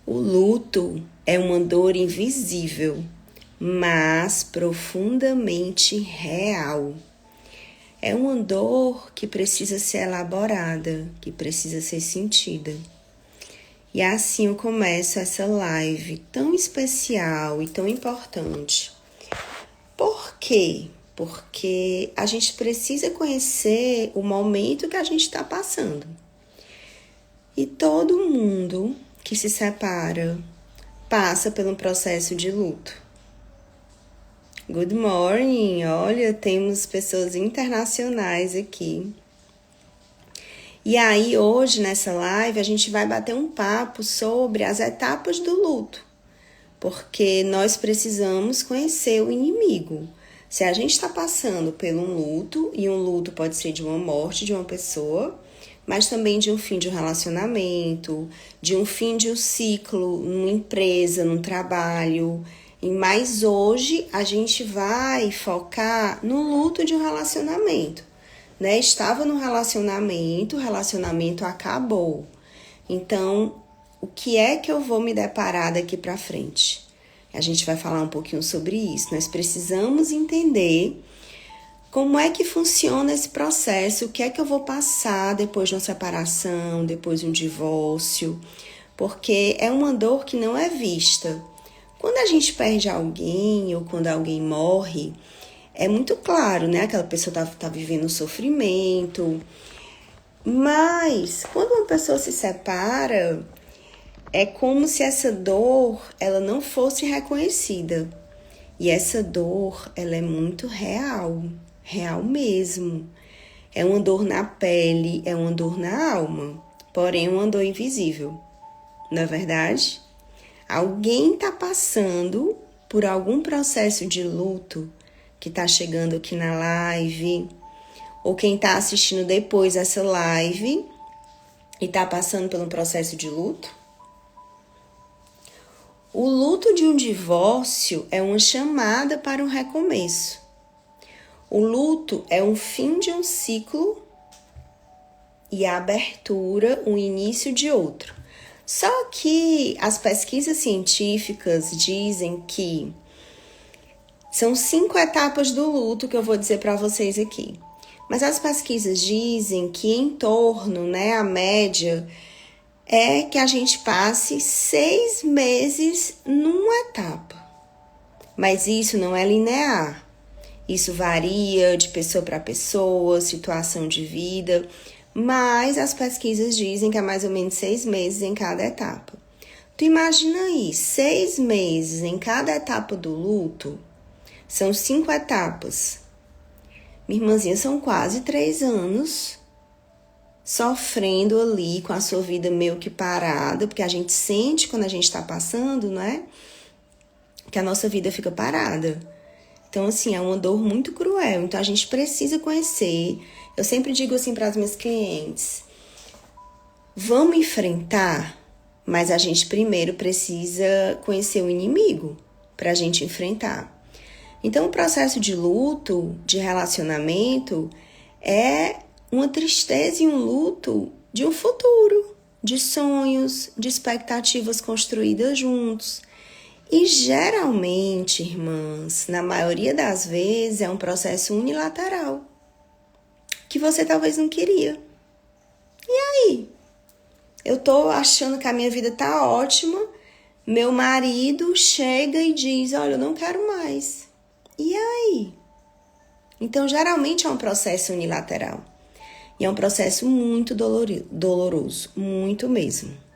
O luto é uma dor invisível, mas profundamente real. É uma dor que precisa ser elaborada, que precisa ser sentida. E assim eu começo essa live tão especial e tão importante. Por quê? Porque a gente precisa conhecer o momento que a gente está passando. E todo mundo que se separa passa por um processo de luto. Good morning! Olha, temos pessoas internacionais aqui. E aí, hoje, nessa live, a gente vai bater um papo sobre as etapas do luto. Porque nós precisamos conhecer o inimigo. Se a gente está passando por um luto, e um luto pode ser de uma morte de uma pessoa, mas também de um fim de um relacionamento, de um fim de um ciclo numa empresa, num trabalho. Mas hoje a gente vai focar no luto de um relacionamento, né? Estava no relacionamento, o relacionamento acabou. Então, o que é que eu vou me deparar daqui para frente? A gente vai falar um pouquinho sobre isso. Nós precisamos entender como é que funciona esse processo, o que é que eu vou passar depois de uma separação, depois de um divórcio, porque é uma dor que não é vista. Quando a gente perde alguém ou quando alguém morre, é muito claro, né? Aquela pessoa tá vivendo um sofrimento. Mas quando uma pessoa se separa, é como se essa dor ela não fosse reconhecida. E essa dor, ela é muito real, real mesmo. É uma dor na pele, é uma dor na alma, porém uma dor invisível. Não é verdade? Alguém está passando por algum processo de luto que está chegando aqui na live, ou quem está assistindo depois essa live e está passando por um processo de luto? O luto de um divórcio é uma chamada para um recomeço. O luto é um fim de um ciclo e a abertura, o início de outro. Só que as pesquisas científicas dizem que são 5 etapas do luto que eu vou dizer para vocês aqui. Mas as pesquisas dizem que em torno, né, a média é que a gente passe 6 meses numa etapa. Mas isso não é linear. Isso varia de pessoa para pessoa, situação de vida, mas as pesquisas dizem que é mais ou menos 6 meses em cada etapa. Tu imagina aí, 6 meses em cada etapa do luto, são 5 etapas. Minha irmãzinha, são quase 3 anos sofrendo ali com a sua vida meio que parada, porque a gente sente quando a gente está passando, não é? Que a nossa vida fica parada. Então, assim, é uma dor muito cruel. Então, a gente precisa conhecer. Eu sempre digo assim para as minhas clientes, vamos enfrentar, mas a gente primeiro precisa conhecer o inimigo para a gente enfrentar. Então, o processo de luto, de relacionamento, é uma tristeza e um luto de um futuro, de sonhos, de expectativas construídas juntos. E geralmente, irmãs, na maioria das vezes, é um processo unilateral, que você talvez não queria. E aí? Eu tô achando que a minha vida tá ótima, meu marido chega e diz, olha, eu não quero mais. E aí? Então, geralmente é um processo unilateral. E é um processo muito doloroso, muito mesmo.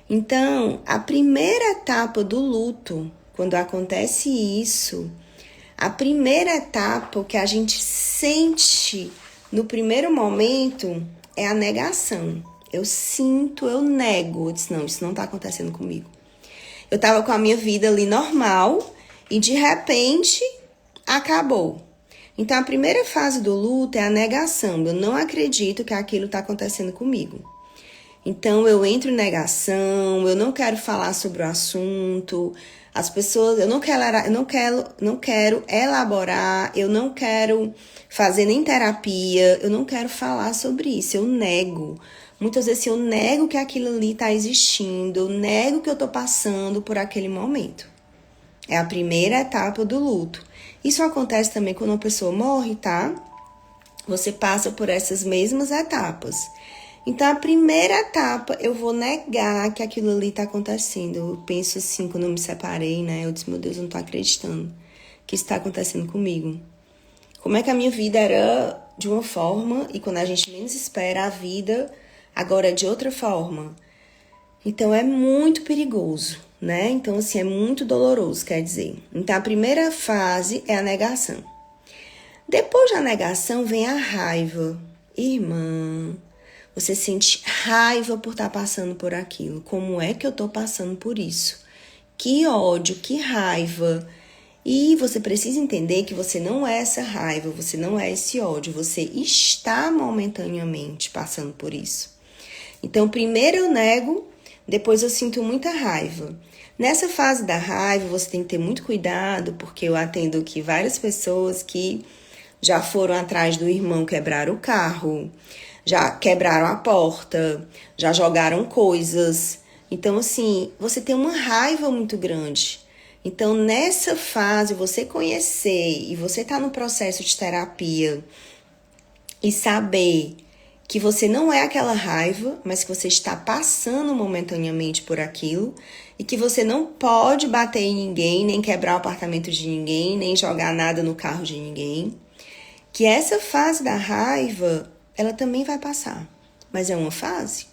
Então, a primeira etapa do luto, quando acontece isso, a primeira etapa, o que a gente sente no primeiro momento é a negação. Eu sinto, eu nego. Eu disse, não, isso não tá acontecendo comigo. Eu tava com a minha vida ali normal e de repente acabou. Então, a primeira fase do luto é a negação. Eu não acredito que aquilo tá acontecendo comigo. Então, eu entro em negação, eu não quero falar sobre o assunto, as pessoas, eu não quero elaborar, eu não quero fazer nem terapia, eu não quero falar sobre isso, eu nego. Muitas vezes eu nego que aquilo ali está existindo, eu nego que eu estou passando por aquele momento. É a primeira etapa do luto. Isso acontece também quando uma pessoa morre, tá? Você passa por essas mesmas etapas. Então, a primeira etapa, eu vou negar que aquilo ali está acontecendo. Eu penso assim, quando eu me separei, né? Eu disse, meu Deus, eu não tô acreditando que isso está acontecendo comigo. Como é que a minha vida era de uma forma e quando a gente menos espera, a vida agora é de outra forma. Então, é muito perigoso, né? Então, assim, é muito doloroso, quer dizer. Então, a primeira fase é a negação. Depois da negação vem a raiva. Irmã, você sente raiva por estar passando por aquilo. Como é que eu estou passando por isso? Que ódio, que raiva. E você precisa entender que você não é essa raiva, você não é esse ódio. Você está momentaneamente passando por isso. Então, primeiro eu nego, depois eu sinto muita raiva. Nessa fase da raiva, você tem que ter muito cuidado, porque eu atendo aqui várias pessoas que já foram atrás do irmão quebrar o carro, já quebraram a porta, já jogaram coisas. Então, assim, você tem uma raiva muito grande. Então, nessa fase, você conhecer e você tá no processo de terapia e saber que você não é aquela raiva, mas que você está passando momentaneamente por aquilo e que você não pode bater em ninguém, nem quebrar o apartamento de ninguém, nem jogar nada no carro de ninguém. Que essa fase da raiva, ela também vai passar, mas é uma fase.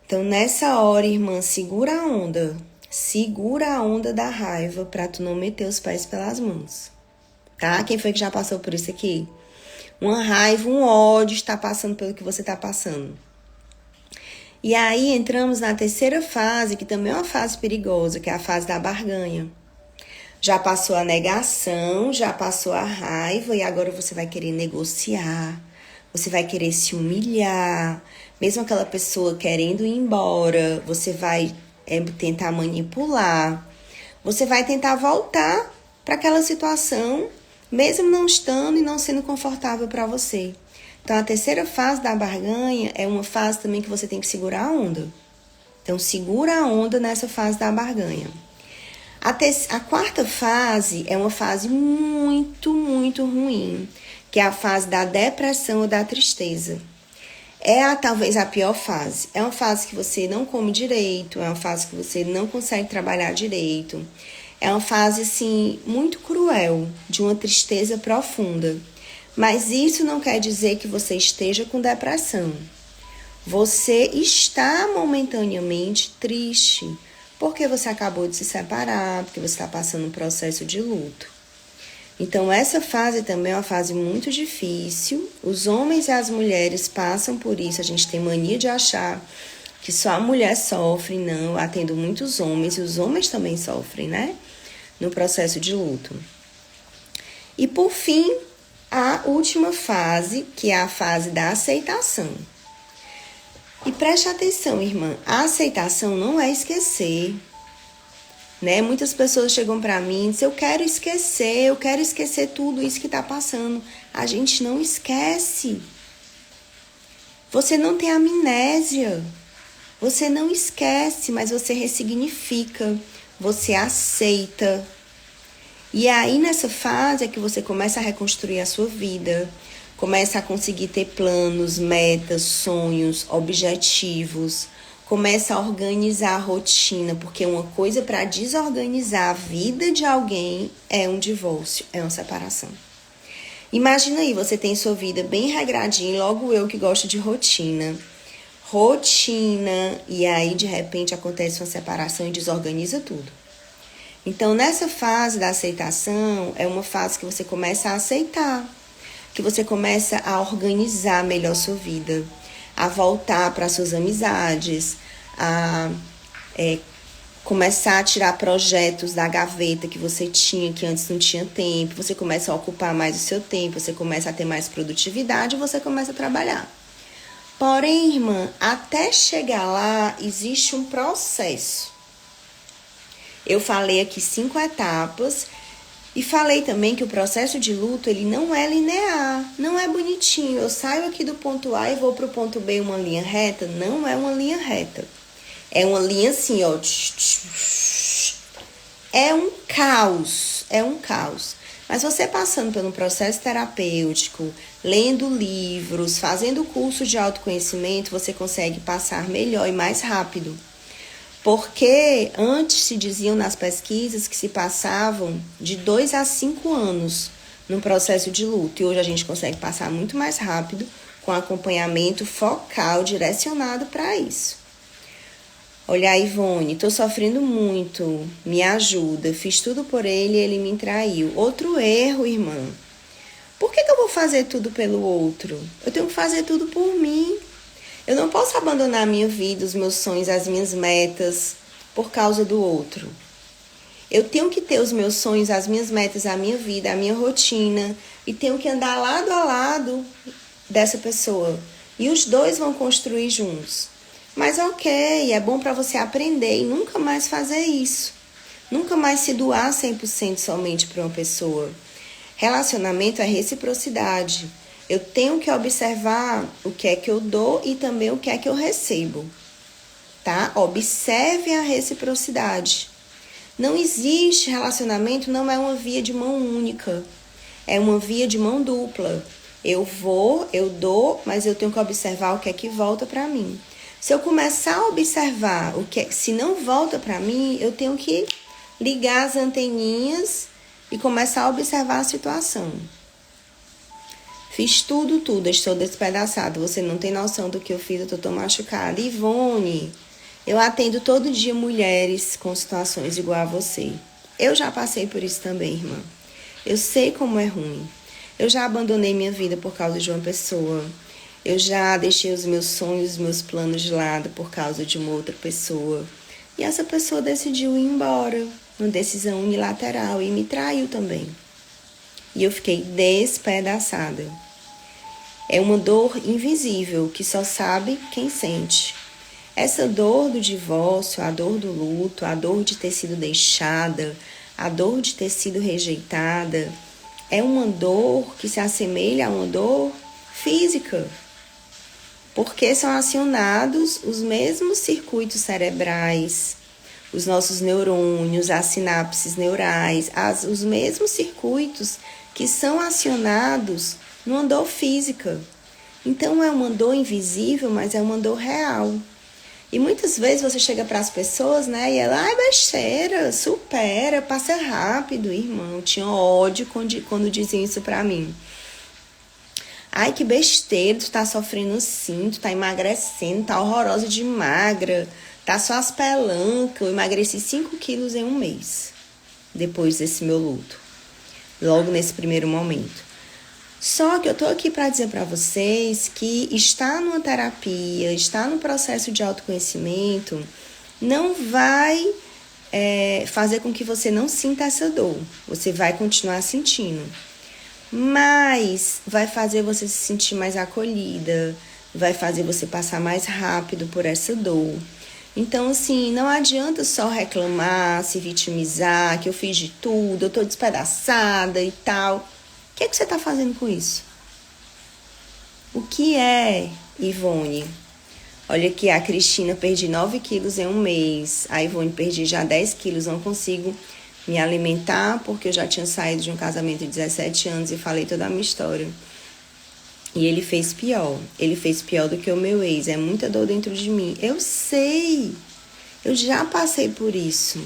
Então, nessa hora, irmã, segura a onda da raiva para tu não meter os pés pelas mãos, tá? Quem foi que já passou por isso aqui? Uma raiva, um ódio está passando pelo que você está passando. E aí entramos na terceira fase, que também é uma fase perigosa, que é a fase da barganha. Já passou a negação, já passou a raiva e agora você vai querer negociar, você vai querer se humilhar, mesmo aquela pessoa querendo ir embora, você vai tentar manipular, você vai tentar voltar para aquela situação, mesmo não estando e não sendo confortável para você. Então, a terceira fase da barganha é uma fase também que você tem que segurar a onda. Então, segura a onda nessa fase da barganha. A quarta fase é uma fase muito, muito ruim, que é a fase da depressão ou da tristeza. Talvez a pior fase. É uma fase que você não come direito, é uma fase que você não consegue trabalhar direito. É uma fase, assim, muito cruel, de uma tristeza profunda. Mas isso não quer dizer que você esteja com depressão. Você está momentaneamente triste, porque você acabou de se separar, porque você está passando um processo de luto. Então, essa fase também é uma fase muito difícil. Os homens e as mulheres passam por isso. A gente tem mania de achar que só a mulher sofre. Não, eu atendo muitos homens e os homens também sofrem, né? No processo de luto. E, por fim, a última fase, que é a fase da aceitação. E preste atenção, irmã, a aceitação não é esquecer, né? Muitas pessoas chegam para mim e dizem, eu quero esquecer tudo isso que tá passando. A gente não esquece. Você não tem amnésia. Você não esquece, mas você ressignifica, você aceita. E aí, nessa fase é que você começa a reconstruir a sua vida, começa a conseguir ter planos, metas, sonhos, objetivos, começa a organizar a rotina, porque uma coisa para desorganizar a vida de alguém é um divórcio, é uma separação. Imagina aí, você tem sua vida bem regradinha, logo eu que gosto de rotina, e aí de repente acontece uma separação e desorganiza tudo. Então, nessa fase da aceitação, é uma fase que você começa a aceitar, que você começa a organizar melhor sua vida, a voltar para suas amizades, a começar a tirar projetos da gaveta que você tinha, que antes não tinha tempo, você começa a ocupar mais o seu tempo, você começa a ter mais produtividade e você começa a trabalhar. Porém, irmã, até chegar lá, existe um processo. Eu falei aqui 5 etapas E falei também que o processo de luto, ele não é linear, não é bonitinho. Eu saio aqui do ponto A e vou para o ponto B, uma linha reta. Não é uma linha reta. É uma linha assim, ó. É um caos, é um caos. Mas você passando pelo processo terapêutico, lendo livros, fazendo cursos de autoconhecimento, você consegue passar melhor e mais rápido. Porque antes se diziam nas pesquisas que se passavam de 2 a 5 anos no processo de luto. E hoje a gente consegue passar muito mais rápido com acompanhamento focal direcionado para isso. Olha, Ivone, tô sofrendo muito, me ajuda, fiz tudo por ele e ele me traiu. Outro erro, irmã. Por que eu vou fazer tudo pelo outro? Eu tenho que fazer tudo por mim. Eu não posso abandonar a minha vida, os meus sonhos, as minhas metas por causa do outro. Eu tenho que ter os meus sonhos, as minhas metas, a minha vida, a minha rotina e tenho que andar lado a lado dessa pessoa. E os dois vão construir juntos. Mas ok, é bom para você aprender e nunca mais fazer isso. Nunca mais se doar 100% somente para uma pessoa. Relacionamento é reciprocidade. Eu tenho que observar o que é que eu dou e também o que é que eu recebo. Tá? Observe a reciprocidade. Não existe relacionamento, não é uma via de mão única. É uma via de mão dupla. Eu vou, eu dou, mas eu tenho que observar o que é que volta para mim. Se eu começar a observar o que, se não volta para mim, eu tenho que ligar as anteninhas e começar a observar a situação. Fiz tudo, estou despedaçada. Você não tem noção do que eu fiz, eu tô machucada. Ivone, eu atendo todo dia mulheres com situações igual a você. Eu já passei por isso também, irmã. Eu sei como é ruim. Eu já abandonei minha vida por causa de uma pessoa. Eu já deixei os meus sonhos, os meus planos de lado por causa de uma outra pessoa. E essa pessoa decidiu ir embora, uma decisão unilateral, e me traiu também. E eu fiquei despedaçada. É uma dor invisível que só sabe quem sente. Essa dor do divórcio, a dor do luto, a dor de ter sido deixada, a dor de ter sido rejeitada, é uma dor que se assemelha a uma dor física. Porque são acionados os mesmos circuitos cerebrais, os nossos neurônios, as sinapses neurais, os mesmos circuitos que são acionados numa dor física. Então é uma dor invisível, mas é uma dor real. E muitas vezes você chega para as pessoas, né, e ela, ai, besteira, supera, passa rápido, irmão. Tinha ódio quando diziam isso para mim. Ai, que besteira, tu tá sofrendo assim, tu tá emagrecendo, tá horrorosa de magra, tá só as pelancas. Eu emagreci 5 quilos em um mês, depois desse meu luto, logo nesse primeiro momento. Só que eu tô aqui para dizer para vocês que estar numa terapia, estar no processo de autoconhecimento, não vai fazer com que você não sinta essa dor. Você vai continuar sentindo. Mas vai fazer você se sentir mais acolhida, vai fazer você passar mais rápido por essa dor. Então, assim, não adianta só reclamar, se vitimizar, que eu fiz de tudo, eu tô despedaçada e tal. O que é que você tá fazendo com isso? O que é, Ivone? Olha aqui, a Cristina, perdi 9 quilos em um mês. A Ivone, perdi já 10 quilos, não consigo me alimentar, porque eu já tinha saído de um casamento de 17 anos e falei toda a minha história. E ele fez pior do que o meu ex, é muita dor dentro de mim. Eu sei, eu já passei por isso.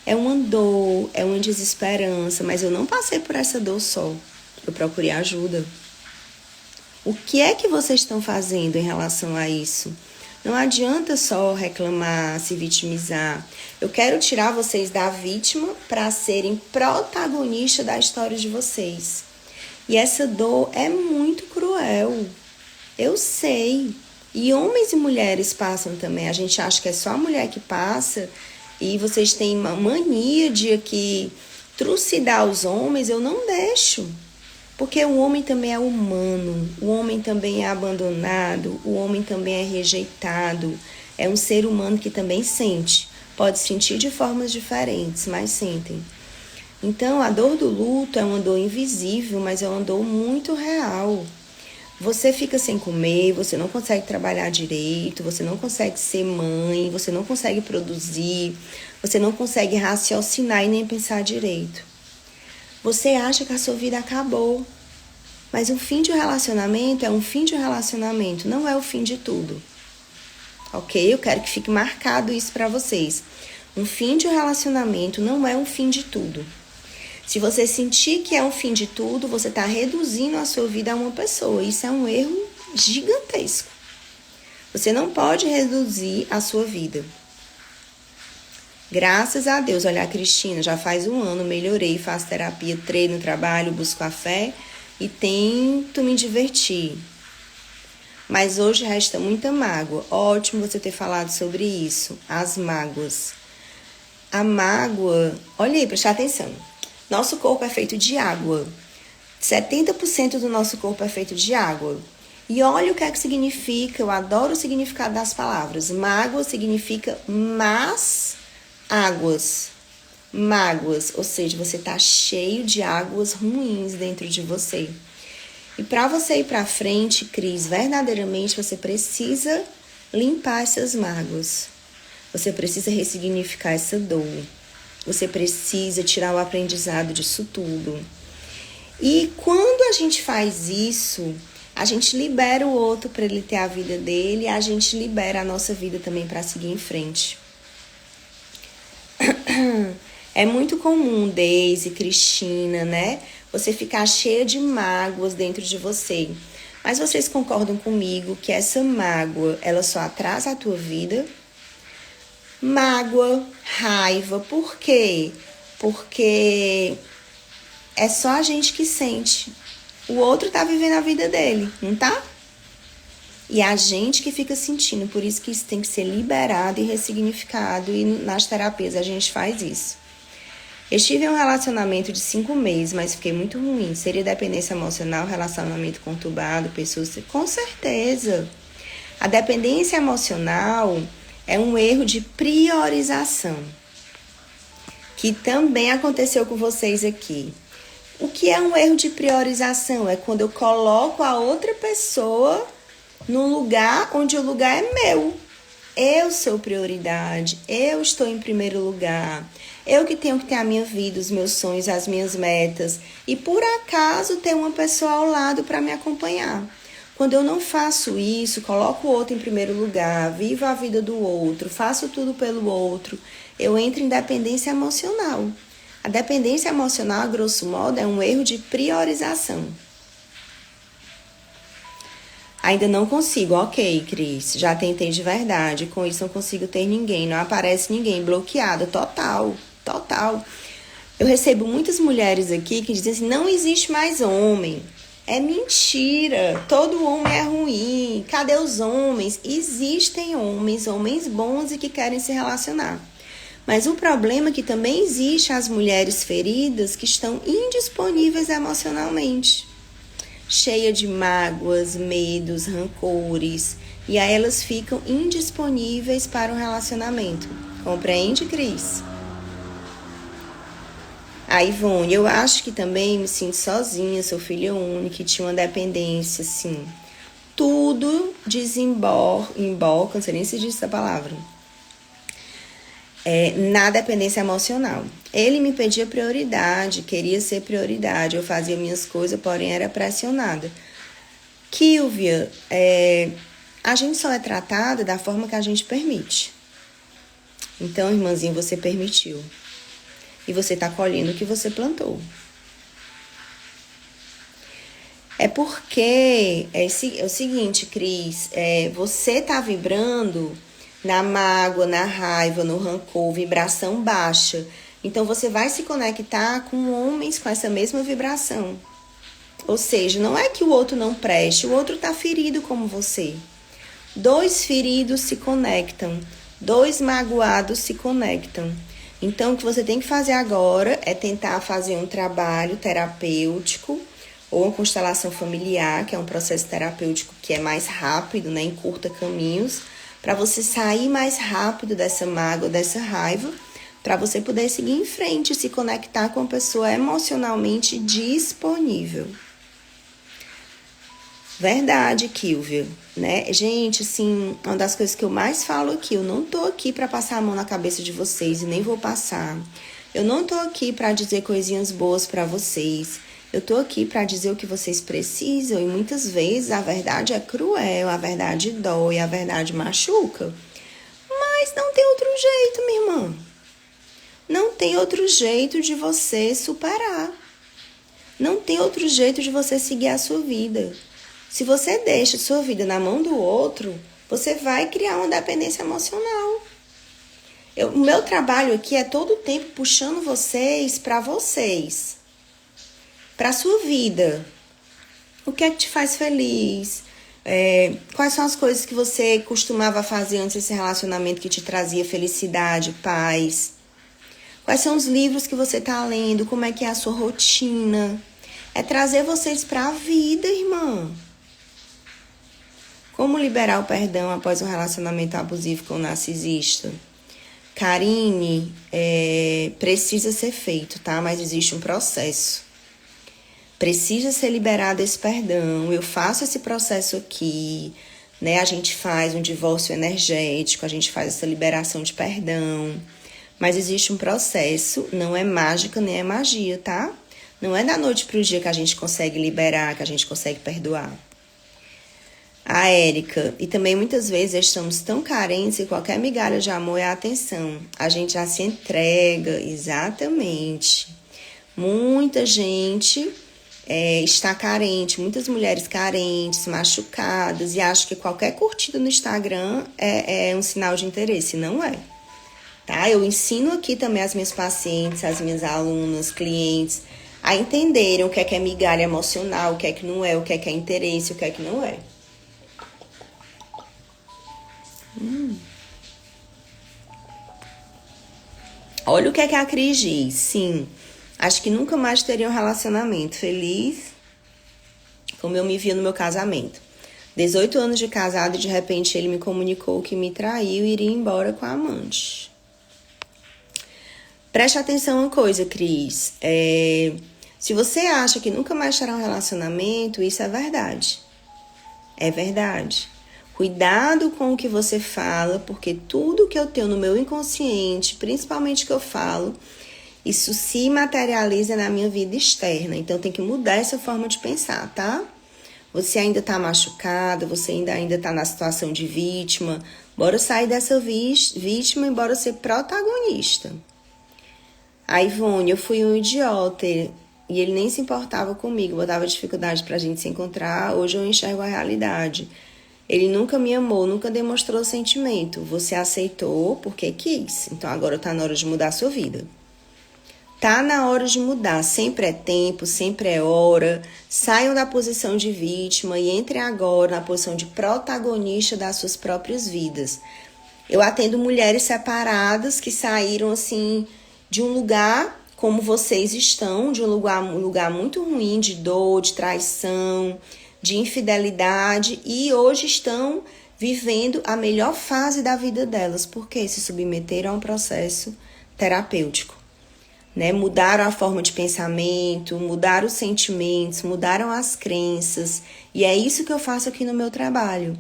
É uma dor, é uma desesperança, mas eu não passei por essa dor só. Eu procurei ajuda. O que é que vocês estão fazendo em relação a isso? Não adianta só reclamar, se vitimizar. Eu quero tirar vocês da vítima para serem protagonistas da história de vocês. E essa dor é muito cruel. Eu sei. E homens e mulheres passam também. A gente acha que é só a mulher que passa. E vocês têm uma mania de aqui trucidar os homens. Eu não deixo. Porque o homem também é humano, o homem também é abandonado, o homem também é rejeitado. É um ser humano que também sente. Pode sentir de formas diferentes, mas sentem. Então, a dor do luto é uma dor invisível, mas é uma dor muito real. Você fica sem comer, você não consegue trabalhar direito, você não consegue ser mãe, você não consegue produzir, você não consegue raciocinar e nem pensar direito. Você acha que a sua vida acabou. Mas o fim de um relacionamento é um fim de um relacionamento, não é o fim de tudo. Ok? Eu quero que fique marcado isso para vocês. Um fim de um relacionamento não é um fim de tudo. Se você sentir que é um fim de tudo, você está reduzindo a sua vida a uma pessoa. Isso é um erro gigantesco. Você não pode reduzir a sua vida. Graças a Deus, olha, a Cristina, já faz 1 ano, melhorei, faço terapia, treino, trabalho, busco a fé e tento me divertir. Mas hoje resta muita mágoa. Ótimo você ter falado sobre isso, as mágoas. A mágoa, olha aí, presta atenção. Nosso corpo é feito de água. 70% do nosso corpo é feito de água. E olha o que é que significa, eu adoro o significado das palavras. Mágoa significa más águas. Mágoas, ou seja, você está cheio de águas ruins dentro de você. E para você ir para frente, Cris, verdadeiramente você precisa limpar essas mágoas. Você precisa ressignificar essa dor. Você precisa tirar o aprendizado disso tudo. E quando a gente faz isso, a gente libera o outro para ele ter a vida dele e a gente libera a nossa vida também para seguir em frente. É muito comum, Deise, Cristina, né? Você ficar cheia de mágoas dentro de você. Mas vocês concordam comigo que essa mágoa, ela só atrasa a tua vida? Mágoa, raiva, por quê? Porque é só a gente que sente. O outro tá vivendo a vida dele, não tá? E é a gente que fica sentindo, por isso que isso tem que ser liberado e ressignificado, e nas terapias a gente faz isso. Eu tive um relacionamento de 5 meses, mas fiquei muito ruim. Seria dependência emocional, relacionamento conturbado, pessoas... Com certeza. A dependência emocional é um erro de priorização, que também aconteceu com vocês aqui. O que é um erro de priorização? É quando eu coloco a outra pessoa num lugar onde o lugar é meu. Eu sou prioridade, eu estou em primeiro lugar. Eu que tenho que ter a minha vida, os meus sonhos, as minhas metas. E por acaso ter uma pessoa ao lado para me acompanhar. Quando eu não faço isso, coloco o outro em primeiro lugar, vivo a vida do outro, faço tudo pelo outro, eu entro em dependência emocional. A dependência emocional, a grosso modo, é um erro de priorização. Ainda não consigo, ok, Cris, já tentei de verdade, com isso não consigo ter ninguém, não aparece ninguém, bloqueada, total. Eu recebo muitas mulheres aqui que dizem assim, não existe mais homem. É mentira, todo homem é ruim, cadê os homens? Existem homens bons e que querem se relacionar. Mas o problema é que também existe as mulheres feridas que estão indisponíveis emocionalmente, cheia de mágoas, medos, rancores, e aí elas ficam indisponíveis para um relacionamento. Compreende, Cris? A Ivone, eu acho que também me sinto sozinha, sou filha única, tinha uma dependência, assim. Tudo emboca, não sei nem se diz essa palavra, na dependência emocional. Ele me pedia prioridade, queria ser prioridade, eu fazia minhas coisas, porém era pressionada. Kilvia, a gente só é tratada da forma que a gente permite. Então, irmãzinha, você permitiu. E você está colhendo o que você plantou. É porque é o seguinte, Cris, você está vibrando na mágoa, na raiva, no rancor, vibração baixa. Então, você vai se conectar com homens com essa mesma vibração. Ou seja, não é que o outro não preste, o outro está ferido como você. 2 feridos se conectam, 2 magoados se conectam. Então, o que você tem que fazer agora é tentar fazer um trabalho terapêutico ou uma constelação familiar, que é um processo terapêutico que é mais rápido, né, encurta caminhos, para você sair mais rápido dessa mágoa, dessa raiva, para você poder seguir em frente e se conectar com uma pessoa emocionalmente disponível. Verdade, Kilvia, né? Gente, assim, uma das coisas que eu mais falo aqui, eu não tô aqui para passar a mão na cabeça de vocês e nem vou passar. Eu não tô aqui para dizer coisinhas boas para vocês. Eu tô aqui para dizer o que vocês precisam e muitas vezes a verdade é cruel, a verdade dói, a verdade machuca. Mas não tem outro jeito, minha irmã. Não tem outro jeito de você superar. Não tem outro jeito de você seguir a sua vida. Se você deixa a sua vida na mão do outro, você vai criar uma dependência emocional. O meu trabalho aqui é todo o tempo puxando vocês, para a sua vida. O que é que te faz feliz? Quais são as coisas que você costumava fazer antes desse relacionamento que te trazia felicidade, paz? Quais são os livros que você está lendo? Como é que é a sua rotina? É trazer vocês para a vida, irmã. Como liberar o perdão após um relacionamento abusivo com um narcisista? Karine, precisa ser feito, tá? Mas existe um processo. Precisa ser liberado esse perdão. Eu faço esse processo aqui, né? A gente faz um divórcio energético, a gente faz essa liberação de perdão. Mas existe um processo, não é mágica nem é magia, tá? Não é da noite pro dia que a gente consegue liberar, que a gente consegue perdoar. A Érica, e também muitas vezes estamos tão carentes que qualquer migalha de amor é atenção. A gente já se entrega, exatamente. Muita gente está carente, muitas mulheres carentes, machucadas, e acham que qualquer curtida no Instagram é um sinal de interesse. Não é. Tá? Eu ensino aqui também as minhas pacientes, as minhas alunas, clientes, a entenderem o que é migalha emocional, o que não é, o que é interesse, o que não é. Olha o que a Cris diz. Sim, acho que nunca mais teria um relacionamento feliz como eu me via no meu casamento. 18 anos de casado e de repente ele me comunicou que me traiu e iria embora com a amante. Preste atenção uma coisa, Cris. Se você acha que nunca mais terá um relacionamento, isso é verdade. É verdade. Cuidado com o que você fala, porque tudo que eu tenho no meu inconsciente, principalmente que eu falo, isso se materializa na minha vida externa. Então, tem que mudar essa forma de pensar, tá? Você ainda tá machucado, você ainda tá na situação de vítima. Bora sair dessa vítima e bora ser protagonista. A Ivone, eu fui um idiota e ele nem se importava comigo, botava dificuldade pra gente se encontrar. Hoje eu enxergo a realidade. Ele nunca me amou, nunca demonstrou sentimento. Você aceitou porque quis. Então agora tá na hora de mudar a sua vida. Tá na hora de mudar. Sempre é tempo, sempre é hora. Saiam da posição de vítima e entrem agora na posição de protagonista das suas próprias vidas. Eu atendo mulheres separadas que saíram assim de um lugar como vocês estão, de um lugar muito ruim, de dor, de traição, de infidelidade, e hoje estão vivendo a melhor fase da vida delas, porque se submeteram a um processo terapêutico, né? Mudaram a forma de pensamento, mudaram os sentimentos, mudaram as crenças, e é isso que eu faço aqui no meu trabalho.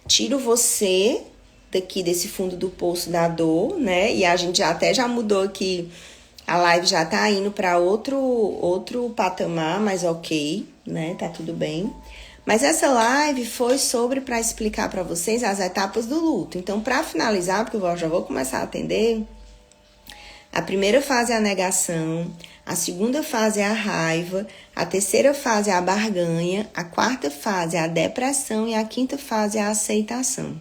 Tiro você daqui desse fundo do poço da dor, né? E a gente já mudou aqui, a live já tá indo para outro patamar, mas ok, né? Tá tudo bem. Mas essa live foi para explicar para vocês as etapas do luto. Então, para finalizar, porque eu já vou começar a atender, a primeira fase é a negação, a segunda fase é a raiva, a terceira fase é a barganha, a quarta fase é a depressão e a quinta fase é a aceitação.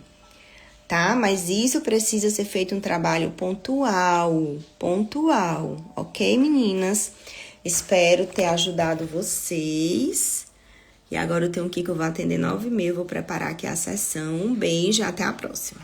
Tá? Mas isso precisa ser feito um trabalho pontual, ok, meninas? Espero ter ajudado vocês. E agora eu tenho que eu vou atender 9h30, vou preparar aqui a sessão. Um beijo e até a próxima.